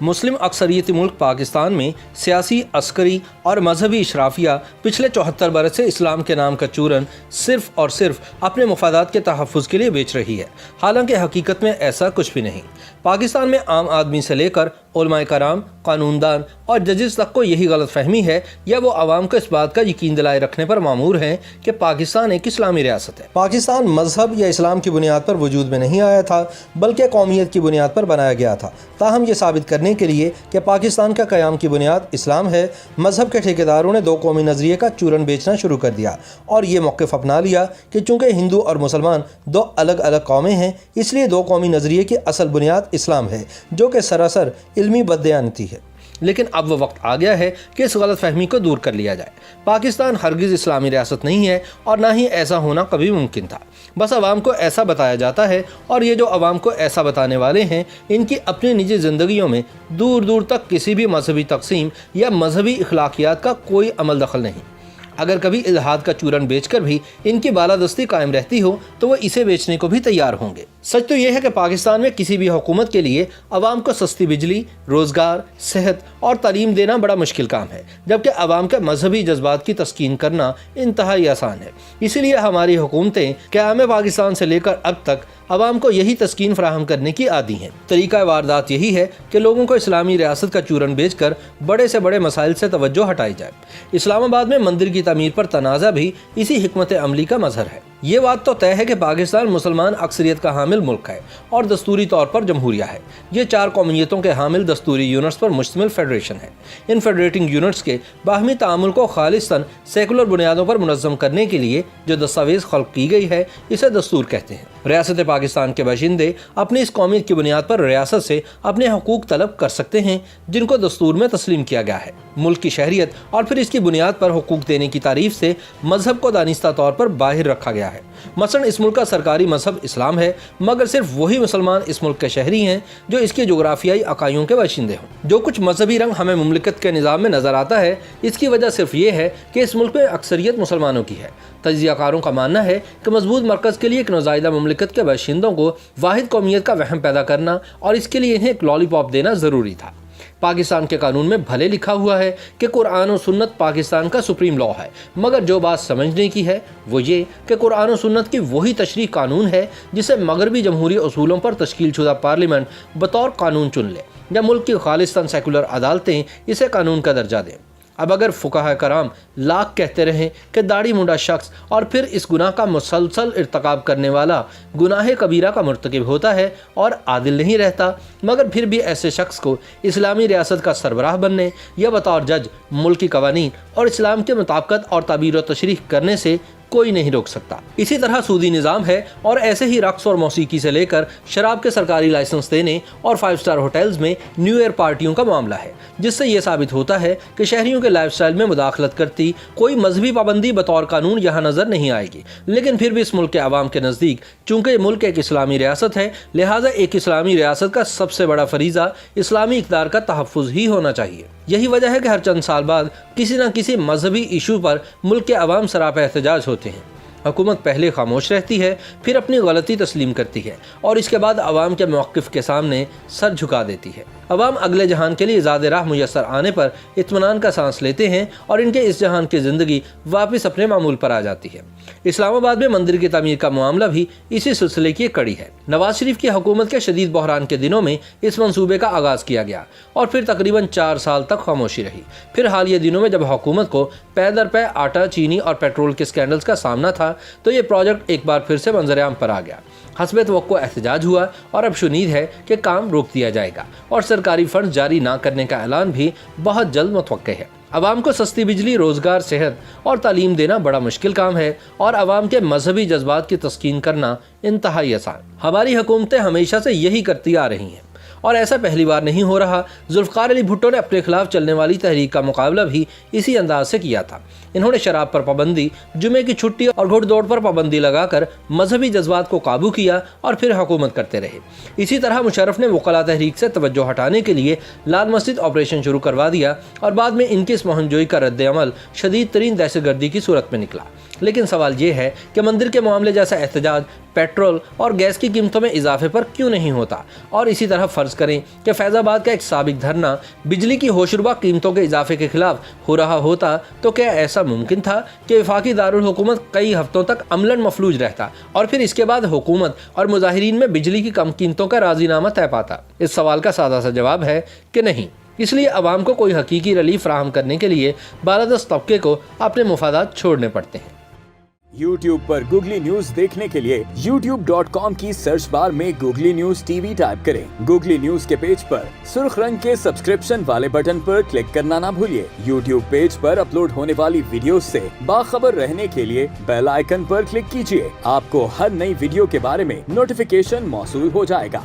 मुस्लिम अक्सरियती मुल्क पाकिस्तान में सियासी, अस्करी और मजहबी इशराफिया पिछले 74 बरस से इस्लाम के नाम का चूरन सिर्फ और सिर्फ अपने मफादात के तहफ़्फ़ुज़ के लिए बेच रही है। हालांकि हकीकत में ऐसा कुछ भी नहीं। पाकिस्तान में आम आदमी से लेकर उलमाए कराम, कानूनदान और जजेस तक को यही गलत फहमी है या वो आवाम को इस बात का यकीन दिलाए रखने पर मामूर हैं कि पाकिस्तान एक इस्लामी रियासत है। पाकिस्तान मजहब या इस्लाम की बुनियाद पर वजूद में नहीं आया था, बल्कि कौमियत की बुनियाद पर बनाया गया था। ताहम ये साबित करने के लिए कि पाकिस्तान का क़याम की बुनियाद इस्लाम है, मजहब के ठेकेदारों ने दो कौमी नज़रिए का चूरन बेचना शुरू कर दिया और ये मौक़िफ़ अपना लिया कि चूँकि हिंदू और मुसलमान दो अलग अलग कौमें हैं, इसलिए दो कौमी नज़रिए की असल बुनियाद इस्लाम है, जो कि सरासर इल्मी बददयानती है। लेकिन अब वो वक्त आ गया है कि इस गलत फहमी को दूर कर लिया जाए। पाकिस्तान हरगिज़ इस्लामी रियासत नहीं है और ना ही ऐसा होना कभी मुमकिन था। बस आवाम को ऐसा बताया जाता है और ये जो आवाम को ऐसा बताने वाले हैं, इनकी अपनी निजी ज़िंदगियों में दूर दूर तक किसी भी मजहबी तक़सीम या मजहबी अखलाकियात का कोई अमल दखल नहीं। अगर कभी इल्हाद का चूरन बेचकर भी इनकी बालादस्ती कायम रहती हो तो वो इसे बेचने को भी तैयार होंगे। सच तो यह है कि पाकिस्तान में किसी भी हुकूमत के लिए आवाम को सस्ती बिजली, रोज़गार, सेहत और तालीम देना बड़ा मुश्किल काम है, जबकि आवाम के मजहबी जज्बात की तस्कीन करना इंतहाई आसान है। इसीलिए हमारी हुकूमतें क़याम पाकिस्तान से लेकर अब तक आवाम को यही तस्कीन फराहम करने की आदी हैं। तरीका वारदात यही है कि लोगों को इस्लामी रियासत का चूरन बेचकर बड़े से बड़े मसाइल से तवज्जो हटाई जाए। इस्लामाबाद में मंदिर की तमीर पर तनाज़ा भी इसी हिकमत अमली का मजहर है। ये बात तो तय है कि पाकिस्तान मुसलमान अक्सरियत का हामिल मुल्क है और दस्तूरी तौर पर जमहूरिया है। ये चार कौमियतों के हामिल दस्तूरी यूनिट्स पर मुश्तमिल फेडरेशन है। इन फेडरेटिंग यूनिट्स के बाहमी तामुल को खालिस्तन सेकुलर बुनियादों पर मुनज़्ज़म करने के लिए जो दस्तावेज़ खल्क़ की गई है, इसे दस्तूर कहते हैं। रियासत पाकिस्तान के बाशिंदे अपनी इस कौमियत की बुनियाद पर रियासत से अपने हकूक़ तलब कर सकते हैं, जिनको दस्तूर में तस्लीम किया गया है। मुल्क की शहरियत और फिर इसकी बुनियाद पर हकूक़ देने की तारीफ से मजहब को दानिस्ता तौर पर बाहर रखा गया है। मसलन इस मुल्क का सरकारी मजहब इस्लाम है, मगर सिर्फ वही मुसलमान इस मुल्क के शहरी हैं जो इसके जोग्राफियाई अकाइयों के बाशिंदे हों। जो कुछ मजहबी रंग हमें मुमलिकत के निज़ाम में नज़र आता है, इसकी वजह सिर्फ ये है कि इस मुल्क में अक्सरियत मुसलमानों की है। तज्ज़ियाकारों का मानना है कि मजबूत मरकज़ के लिए एक नौज़ायदा मुमलिकत के बाशिंदों को वाहिद कौमियत का वहम पैदा करना और इसके लिए इन्हें एक लॉलीपॉप देना ज़रूरी था। पाकिस्तान के कानून में भले लिखा हुआ है कि कुरान और सुन्नत पाकिस्तान का सुप्रीम लॉ है, मगर जो बात समझने की है वो ये कि कुरान और सुन्नत की वही तशरीह कानून है जिसे मगरबी जमहूरी असूलों पर तश्कील शुदा पार्लियामेंट बतौर कानून चुन ले या मुल्क की खालिस्तान सेकुलर अदालतें इसे कानून का दर्जा दें। अब अगर फुकाहा कराम लाख कहते रहें कि दाढ़ी मुंडा शख्स और फिर इस गुनाह का मुसलसल इर्तकाब करने वाला गुनाह कबीरा का मुर्तकिब होता है और आदिल नहीं रहता, मगर फिर भी ऐसे शख्स को इस्लामी रियासत का सरबराह बनने या बतौर जज मुल्की कवानीन और इस्लाम के मुताबिकत और ताबीर व तशरीह करने से कोई नहीं रोक सकता। इसी तरह सूदी निज़ाम है और ऐसे ही रक्स और मौसीकी से लेकर शराब के सरकारी लाइसेंस देने और 5 स्टार होटल्स में न्यू ईयर पार्टियों का मामला है, जिससे ये साबित होता है कि शहरियों के लाइफस्टाइल में मुदाखलत करती कोई मजहबी पाबंदी बतौर कानून यहाँ नज़र नहीं आएगी। लेकिन फिर भी इस मुल्क के आवाम के नज़दीक चूँकि मुल्क एक इस्लामी रियासत है, लिहाजा एक इस्लामी रियासत का सबसे बड़ा फरीज़ा इस्लामी इक़्तिदार का तहफ़्फ़ुज़ ही होना चाहिए। यही वजह है कि हर चंद साल बाद किसी न किसी मजहबी इशू पर मुल्क के अवाम सरापा एहतजाज होते हैं। हुकूमत पहले खामोश रहती है, फिर अपनी गलती तस्लीम करती है और इसके बाद अवाम के मौक़िफ़ के सामने सर झुका देती है। अवाम अगले जहान के लिए ज़्यादा राह मुयस्सर आने पर इत्मीनान का सांस लेते हैं और इनके इस जहान की ज़िंदगी वापस अपने मामूल पर आ जाती है। इस्लामाबाद में मंदिर की तमीर का मामला भी इसी सिलसिले की एक कड़ी है। नवाज शरीफ की हुकूमत के शदीद बहरान के दिनों में इस मंसूबे का आगाज़ किया गया और फिर तकरीबन 4 साल तक खामोशी रही। फिर हालिया दिनों में जब हुकूमत को पै दर पै आटा, चीनी और पेट्रोल के स्कैंडल्स का सामना था, तो ये प्रोजेक्ट एक बार फिर से मंजर-ए-आम पर आ गया। हस्बे तवक्को एहतजाज हुआ और अब शुनीद है कि काम रोक दिया जाएगा और सरकारी फंड जारी ना करने का ऐलान भी बहुत जल्द मुतवक्के है। अवाम को सस्ती बिजली, रोज़गार, सेहत और तालीम देना बड़ा मुश्किल काम है और अवाम के मजहबी जज्बात की तस्कीन करना इंतहाई आसान। हमारी हुकूमतें हमेशा से यही करती आ रही हैं और ऐसा पहली बार नहीं हो रहा। जुल्फ़िकार अली भुट्टो ने अपने खिलाफ चलने वाली तहरीक का मुकाबला भी इसी अंदाज से किया था। इन्होंने शराब पर पाबंदी, जुमे की छुट्टी और घुड़दौड़ पर पाबंदी लगाकर मजहबी जज्बात को काबू किया और फिर हुकूमत करते रहे। इसी तरह मुशर्रफ ने वकला तहरीक से तवज्जो हटाने के लिए लाल मस्जिद ऑपरेशन शुरू करवा दिया और बाद में इनकी इस मुहिमजोई का रद्द अमल शदीद तरीन दहशतगर्दी की सूरत में निकला। लेकिन सवाल ये है कि मंदिर के मामले जैसा एहतजाज पेट्रोल और गैस की कीमतों में इजाफे पर क्यों नहीं होता? और इसी तरह फर्ज करें कि फैज़ाबाद का एक साबिक धरना बिजली की होशरुबा कीमतों के इजाफे के खिलाफ हो रहा होता तो क्या ऐसा मुमकिन था कि वफाकी दारुल हुकूमत कई हफ्तों तक अमलन मफलूज रहता और फिर इसके बाद हुकूमत और मुजाहिरीन में बिजली की कम कीमतों का राजीनामा तय पाता? इस सवाल का सादा सा जवाब है कि नहीं। इसलिए अवाम को कोई हकीकी रिलीफ फराहम करने के लिए बालादस्त तबके को अपने मुफादात छोड़ने पड़ते हैं। YouTube पर गूगली न्यूज देखने के लिए youtube.com की सर्च बार में गूगली न्यूज टीवी टाइप करें। गूगली न्यूज के पेज पर सुर्ख रंग के सब्सक्रिप्शन वाले बटन पर क्लिक करना ना भूलिए। YouTube पेज पर अपलोड होने वाली वीडियो से बाखबर रहने के लिए बेल आइकन पर क्लिक कीजिए। आपको हर नई वीडियो के बारे में नोटिफिकेशन मौसूल हो जाएगा।